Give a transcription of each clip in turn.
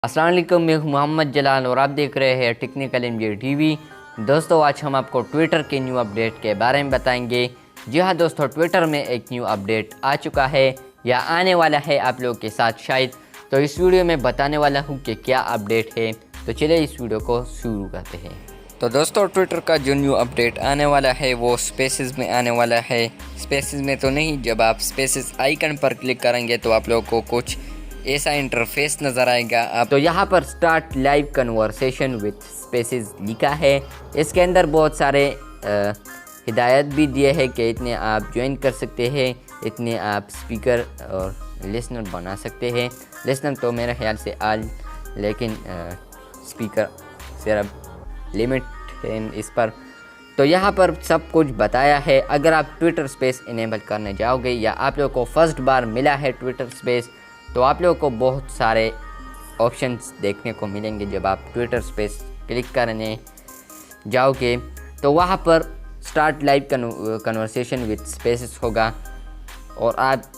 अस्सलाम वालेकुम, मैं हूं मोहम्मद जलाल और आप देख रहे हैं टेक्निकल एमजे टीवी। दोस्तों, आज हम आपको ट्विटर के न्यू अपडेट के बारे में बताएंगे। जी हाँ दोस्तों, ट्विटर में एक न्यू अपडेट आ चुका है या आने वाला है आप लोगों के साथ शायद। तो इस वीडियो में बताने वाला हूँ कि क्या अपडेट है। तो चलिए इस वीडियो को शुरू करते हैं। तो दोस्तों, ट्विटर का जो न्यू अपडेट आने वाला है वो स्पेसेस में आने वाला है। स्पेसेस में तो नहीं, जब आप स्पेसेस आइकन पर क्लिक करेंगे तो आप लोगों को कुछ ऐसा इंटरफेस नज़र आएगा। आप तो यहाँ पर start live conversation with spaces लिखा है। इसके अंदर बहुत सारे हिदायत भी दिए हैं कि इतने आप ज्वाइन कर सकते हैं, इतने आप स्पीकर और लिसनर बना सकते हैं। लिसनर तो मेरे ख्याल से आल, लेकिन स्पीकर सिर्फ लिमिट है इस पर। तो यहाँ पर सब कुछ बताया है। अगर आप ट्विटर स्पेस इनेबल करने जाओगे या आप लोगों को फर्स्ट बार मिला है ट्विटर स्पेस, तो आप लोगों को बहुत सारे ऑप्शंस देखने को मिलेंगे। जब आप ट्विटर स्पेस क्लिक करने जाओगे तो वहाँ पर start live conversation with spaces होगा और आप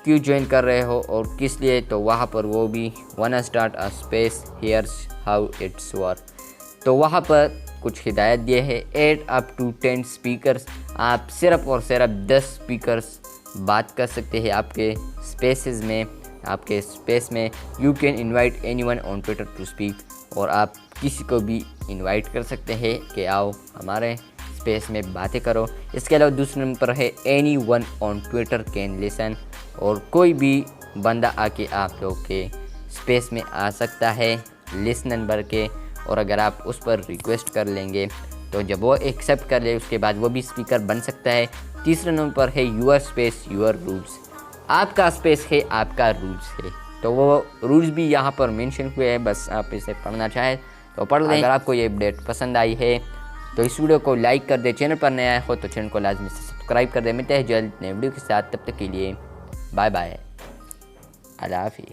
क्यों ज्वाइन कर रहे हो और किस लिए, तो वहाँ पर वो भी one start a space here's how it's work. तो वहाँ पर कुछ हिदायत दिए है। एड अप टू 10 स्पीकर्स, आप सिर्फ और सिर्फ 10 स्पीकर्स बात कर सकते हैं आपके स्पेसेस में। आपके स्पेस में you can invite anyone on Twitter to speak, और आप किसी को भी इनवाइट कर सकते हैं कि आओ हमारे स्पेस में बातें करो। इसके अलावा दूसरे नंबर है anyone on Twitter can listen, और कोई भी बंदा आके आप लोग के स्पेस में आ सकता है लिसन नंबर के, और अगर आप उस पर रिक्वेस्ट कर लेंगे तो जब वो एक्सेप्ट कर ले उसके बाद वो भी स्पीकर बन सकता है। तीसरे नंबर पर है यूर स्पेस यूर रूल्स, आपका स्पेस है आपका रूल्स है। तो वो रूल्स भी यहाँ पर मेंशन हुए हैं, बस आप इसे पढ़ना चाहें तो पढ़ लें। अगर आपको ये अपडेट पसंद आई है तो इस वीडियो को लाइक कर दे। चैनल पर नया हो तो चैनल को लाजमी से सब्सक्राइब कर दे। मिलते हैं जल्द नए वीडियो के साथ, तब तक के लिए बाय बाय, अल्लाह हाफिज़।